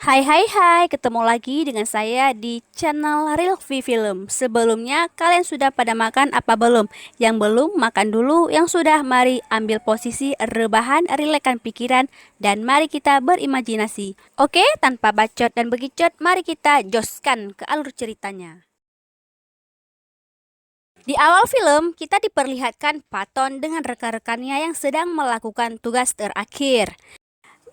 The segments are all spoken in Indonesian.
Hai hai hai, ketemu lagi dengan saya di channel Real V Film. Sebelumnya kalian sudah pada makan apa belum? Yang belum makan dulu, yang sudah mari ambil posisi rebahan, rilekkan pikiran dan mari kita berimajinasi. Oke, tanpa bacot dan begicot, mari kita joskan ke alur ceritanya. Di awal film, kita diperlihatkan Patton dengan rekan-rekannya yang sedang melakukan tugas terakhir.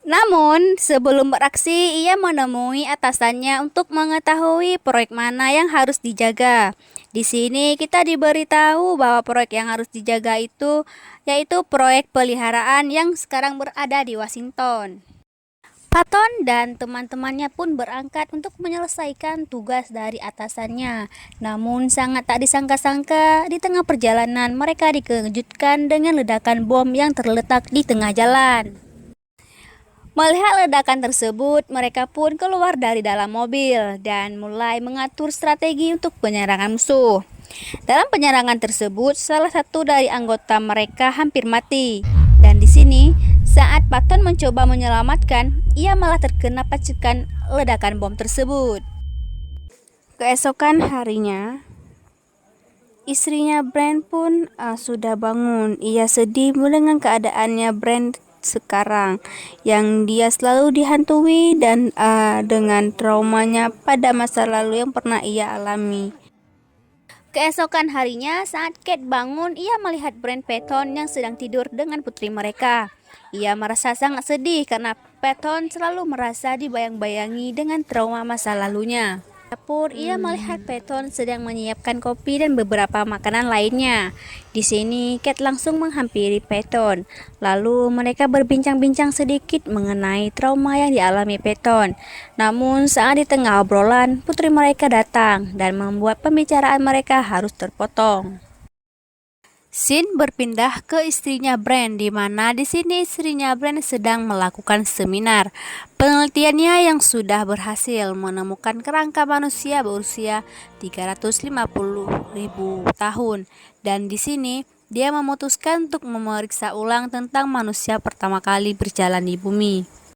Namun, sebelum beraksi, ia menemui atasannya untuk mengetahui proyek mana yang harus dijaga. Di sini kita diberitahu bahwa proyek yang harus dijaga itu yaitu proyek peliharaan yang sekarang berada di Washington. Patton dan teman-temannya pun berangkat untuk menyelesaikan tugas dari atasannya. Namun sangat tak disangka-sangka, di tengah perjalanan mereka dikejutkan dengan ledakan bom yang terletak di tengah jalan. Melihat ledakan tersebut, mereka pun keluar dari dalam mobil dan mulai mengatur strategi untuk penyerangan musuh. Dalam penyerangan tersebut, salah satu dari anggota mereka hampir mati. Dan di sini, saat Patton mencoba menyelamatkan, ia malah terkena pacikan ledakan bom tersebut. Keesokan harinya, istrinya Brand pun sudah bangun. Ia sedih dengan keadaannya Brand sekarang, yang dia selalu dihantui dan dengan traumanya pada masa lalu yang pernah ia alami. Keesokan harinya, saat Kate bangun, ia melihat Brand Patton yang sedang tidur dengan putri mereka. Ia merasa sangat sedih karena Patton selalu merasa dibayang-bayangi dengan trauma masa lalunya. Dapur, ia melihat Patton sedang menyiapkan kopi dan beberapa makanan lainnya. Di sini, Kate langsung menghampiri Patton. Lalu mereka berbincang-bincang sedikit mengenai trauma yang dialami Patton. Namun, saat di tengah obrolan, putri mereka datang dan membuat pembicaraan mereka harus terpotong. Scene berpindah ke istrinya Brand, di mana di sini istrinya Brand sedang melakukan seminar. Penelitiannya yang sudah berhasil menemukan kerangka manusia berusia 350.000 tahun. Dan di sini dia memutuskan untuk memeriksa ulang tentang manusia pertama kali berjalan di bumi.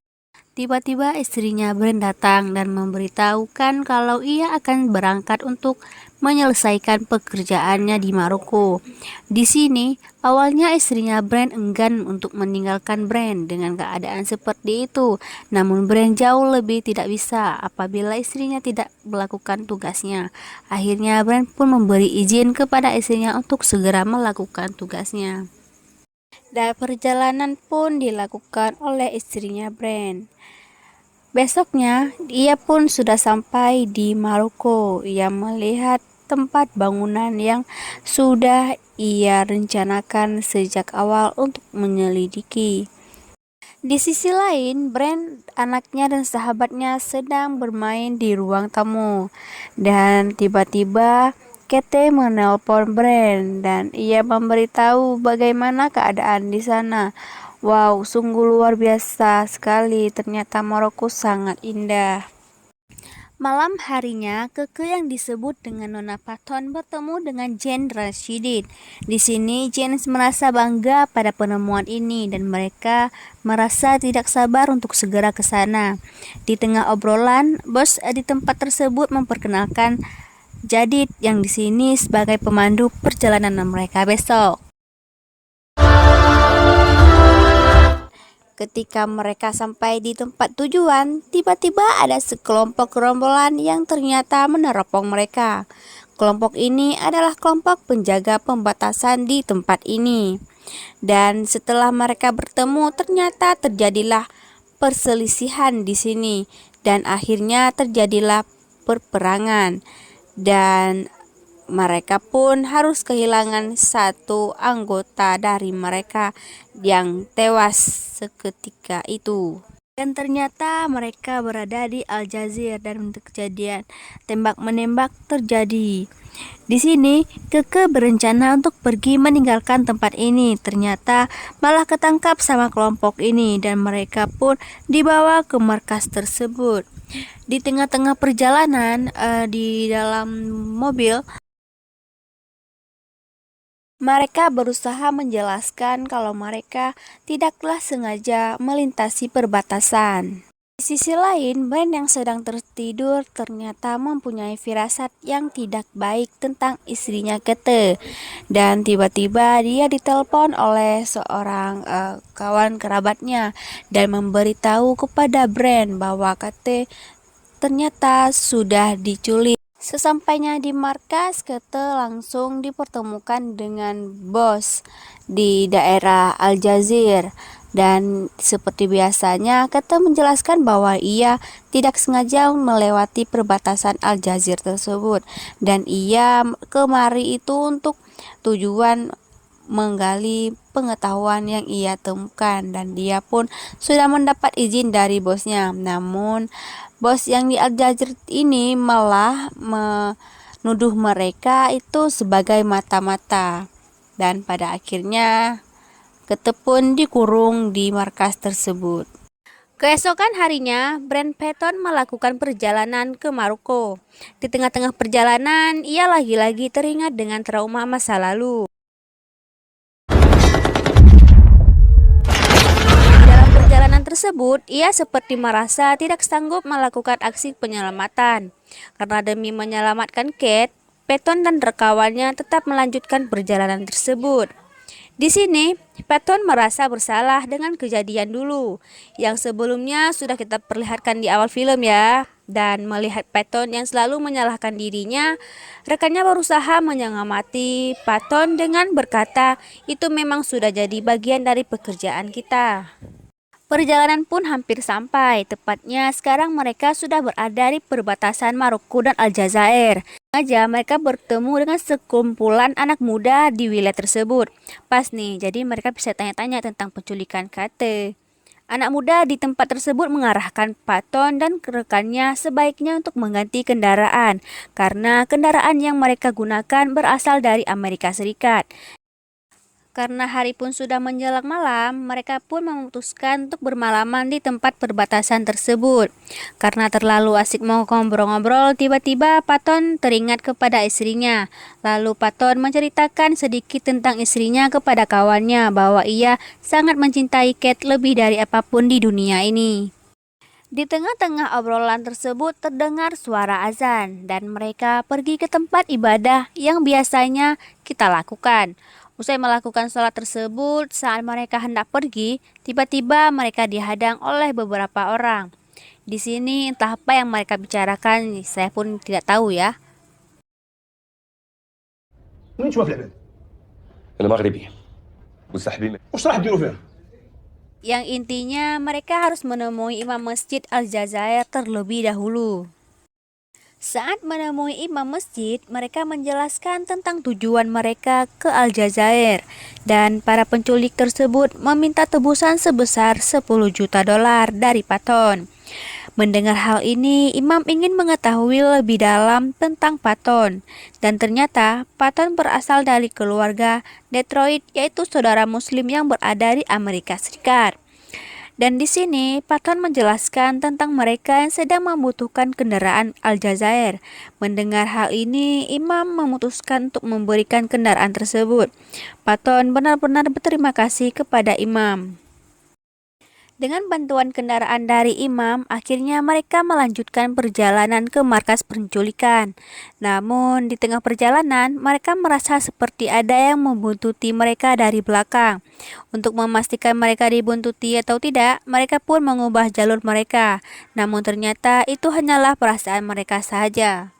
Tiba-tiba istrinya Brand datang dan memberitahukan kalau ia akan berangkat untuk menyelesaikan pekerjaannya di Maroko. Di sini, awalnya istrinya Brand enggan untuk meninggalkan Brand dengan keadaan seperti itu. Namun Brand jauh lebih tidak bisa apabila istrinya tidak melakukan tugasnya. Akhirnya Brand pun memberi izin kepada istrinya untuk segera melakukan tugasnya. Dan perjalanan pun dilakukan oleh istrinya Brand. Besoknya, ia pun sudah sampai di Maroko. Ia melihat tempat bangunan yang sudah ia rencanakan sejak awal untuk menyelidiki. Di sisi lain, Brand, anaknya dan sahabatnya sedang bermain di ruang tamu. Dan tiba-tiba Kate menelpon Brand dan ia memberitahu bagaimana keadaan di sana. Wow, sungguh luar biasa sekali. Ternyata Maroko sangat indah. Malam harinya, Keke yang disebut dengan Nona Patton bertemu dengan Jane Rashidin. Di sini, Jane merasa bangga pada penemuan ini dan mereka merasa tidak sabar untuk segera ke sana. Di tengah obrolan, bos di tempat tersebut memperkenalkan Jadid yang di sini sebagai pemandu perjalanan mereka besok. Ketika mereka sampai di tempat tujuan, tiba-tiba ada sekelompok gerombolan yang ternyata meneropong mereka. Kelompok ini adalah kelompok penjaga pembatasan di tempat ini. Dan setelah mereka bertemu, ternyata terjadilah perselisihan di sini dan akhirnya terjadilah perperangan. Dan mereka pun harus kehilangan satu anggota dari mereka yang tewas seketika itu. Dan ternyata mereka berada di Aljazair dan kejadian tembak-menembak terjadi. Di sini, Keke berencana untuk pergi meninggalkan tempat ini. Ternyata malah ketangkap sama kelompok ini dan mereka pun dibawa ke markas tersebut. Di tengah-tengah perjalanan di dalam mobil, mereka berusaha menjelaskan kalau mereka tidaklah sengaja melintasi perbatasan. Di sisi lain, Brand yang sedang tertidur ternyata mempunyai firasat yang tidak baik tentang istrinya Kete. Dan tiba-tiba dia ditelepon oleh seorang kawan kerabatnya dan memberitahu kepada Brand bahwa Kete ternyata sudah diculik. Sesampainya di markas, Kete langsung dipertemukan dengan bos di daerah Al-Jazir. Dan seperti biasanya, Kete menjelaskan bahwa ia tidak sengaja melewati perbatasan Al-Jazir tersebut. Dan ia kemari itu untuk tujuan menggali pengetahuan yang ia temukan, dan dia pun sudah mendapat izin dari bosnya. Namun bos yang di Al-Jazir ini malah menuduh mereka itu sebagai mata-mata, dan pada akhirnya Kete pun dikurung di markas tersebut. Keesokan harinya, Brand Patton melakukan perjalanan ke Maroko. Di tengah-tengah perjalanan, ia lagi-lagi teringat dengan trauma masa lalu. Dalam perjalanan tersebut, ia seperti merasa tidak sanggup melakukan aksi penyelamatan. Karena demi menyelamatkan Kate, Patton dan rekawannya tetap melanjutkan perjalanan tersebut. Di sini, Patton merasa bersalah dengan kejadian dulu, yang sebelumnya sudah kita perlihatkan di awal film ya. Dan melihat Patton yang selalu menyalahkan dirinya, rekannya berusaha menyemangati Patton dengan berkata, itu memang sudah jadi bagian dari pekerjaan kita. Perjalanan pun hampir sampai, tepatnya sekarang mereka sudah berada di perbatasan Maroko dan Aljazair. Aja mereka bertemu dengan sekumpulan anak muda di wilayah tersebut. Pas nih, jadi mereka bisa tanya-tanya tentang penculikan Kate. Anak muda di tempat tersebut mengarahkan Patton dan rekannya sebaiknya untuk mengganti kendaraan, karena kendaraan yang mereka gunakan berasal dari Amerika Serikat. Karena hari pun sudah menjelang malam, mereka pun memutuskan untuk bermalaman di tempat perbatasan tersebut. Karena terlalu asik mau ngobrol-ngobrol, tiba-tiba Patton teringat kepada istrinya. Lalu Patton menceritakan sedikit tentang istrinya kepada kawannya bahwa ia sangat mencintai Kate lebih dari apapun di dunia ini. Di tengah-tengah obrolan tersebut terdengar suara azan dan mereka pergi ke tempat ibadah yang biasanya kita lakukan. Usai melakukan sholat tersebut, saat mereka hendak pergi, tiba-tiba mereka dihadang oleh beberapa orang. Di sini entah apa yang mereka bicarakan, saya pun tidak tahu ya. وين تشوف العباد؟ انا مغربي مستحبين. واش راح ديروا فيها؟ Yang intinya mereka harus menemui imam masjid Al-Jazair terlebih dahulu. Saat menemui imam masjid, mereka menjelaskan tentang tujuan mereka ke Aljazair, dan para penculik tersebut meminta tebusan sebesar 10 juta dolar dari Patton. Mendengar hal ini, imam ingin mengetahui lebih dalam tentang Patton, dan ternyata Patton berasal dari keluarga Detroit, yaitu saudara muslim yang berada di Amerika Serikat. Dan di sini, Patton menjelaskan tentang mereka yang sedang membutuhkan kendaraan Aljazair. Mendengar hal ini, imam memutuskan untuk memberikan kendaraan tersebut. Patton benar-benar berterima kasih kepada imam. Dengan bantuan kendaraan dari imam, akhirnya mereka melanjutkan perjalanan ke markas penculikan. Namun, di tengah perjalanan, mereka merasa seperti ada yang membuntuti mereka dari belakang. Untuk memastikan mereka dibuntuti atau tidak, mereka pun mengubah jalur mereka. Namun ternyata itu hanyalah perasaan mereka saja.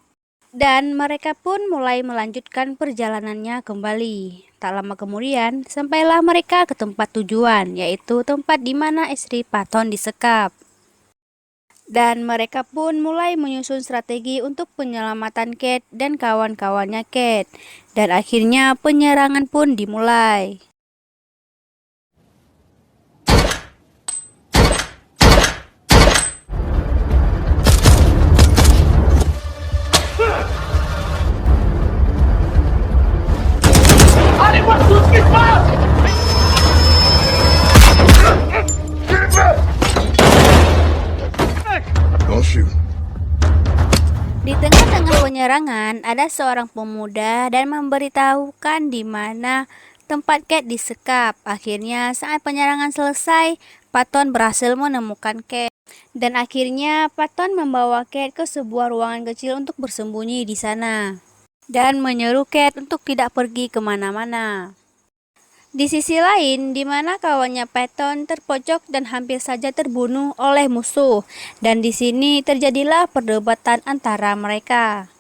Dan mereka pun mulai melanjutkan perjalanannya kembali. Tak lama kemudian, sampailah mereka ke tempat tujuan, yaitu tempat di mana istri Patton disekap. Dan mereka pun mulai menyusun strategi untuk penyelamatan Kate dan kawan-kawannya Kate. Dan akhirnya penyerangan pun dimulai. Di tengah-tengah penyerangan, ada seorang pemuda dan memberitahukan di mana tempat Kate disekap. Akhirnya, saat penyerangan selesai, Patton berhasil menemukan Kate. Dan akhirnya Patton membawa Kate ke sebuah ruangan kecil untuk bersembunyi di sana. Dan menyuruh Kate untuk tidak pergi kemana-mana. Di sisi lain, di mana kawannya Patton terpojok dan hampir saja terbunuh oleh musuh. Dan di sini terjadilah perdebatan antara mereka.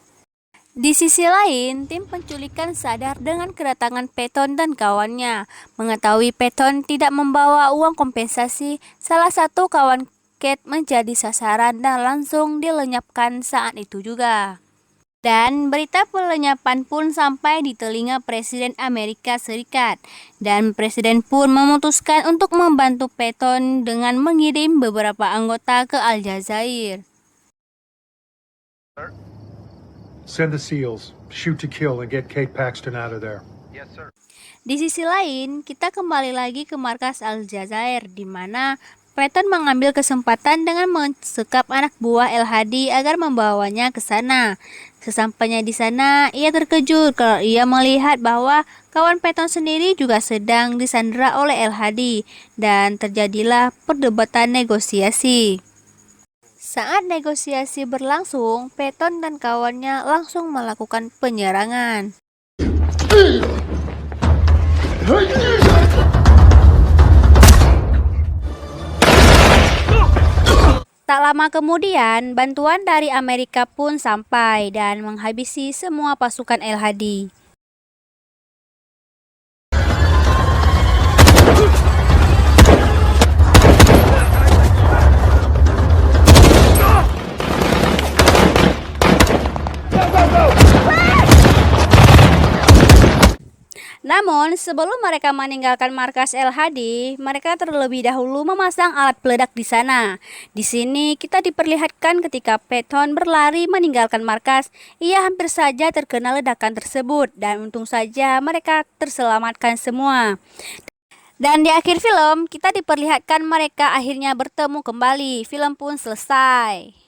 Di sisi lain, tim penculikan sadar dengan kedatangan Patton dan kawannya. Mengetahui Patton tidak membawa uang kompensasi, salah satu kawan Kate menjadi sasaran dan langsung dilenyapkan saat itu juga. Dan berita pelenyapan pun sampai di telinga Presiden Amerika Serikat. Dan Presiden pun memutuskan untuk membantu Patton dengan mengirim beberapa anggota ke Aljazair. Send the SEALs. Shoot to kill and get Kate Paxton out of there. Di sisi lain, kita kembali lagi ke markas Aljazair, di mana Patton mengambil kesempatan dengan mensekap anak buah El-Hadi agar membawanya ke sana. Sesampainya di sana, ia terkejut kalau ia melihat bahwa kawan Patton sendiri juga sedang disandera oleh El-Hadi, dan terjadilah perdebatan negosiasi. Saat negosiasi berlangsung, Patton dan kawannya langsung melakukan penyerangan. Tak lama kemudian, bantuan dari Amerika pun sampai dan menghabisi semua pasukan El-Hadi. Namun, sebelum mereka meninggalkan markas El-Hadi, mereka terlebih dahulu memasang alat peledak di sana. Di sini kita diperlihatkan ketika Patton berlari meninggalkan markas, ia hampir saja terkena ledakan tersebut dan untung saja mereka terselamatkan semua. Dan di akhir film, kita diperlihatkan mereka akhirnya bertemu kembali. Film pun selesai.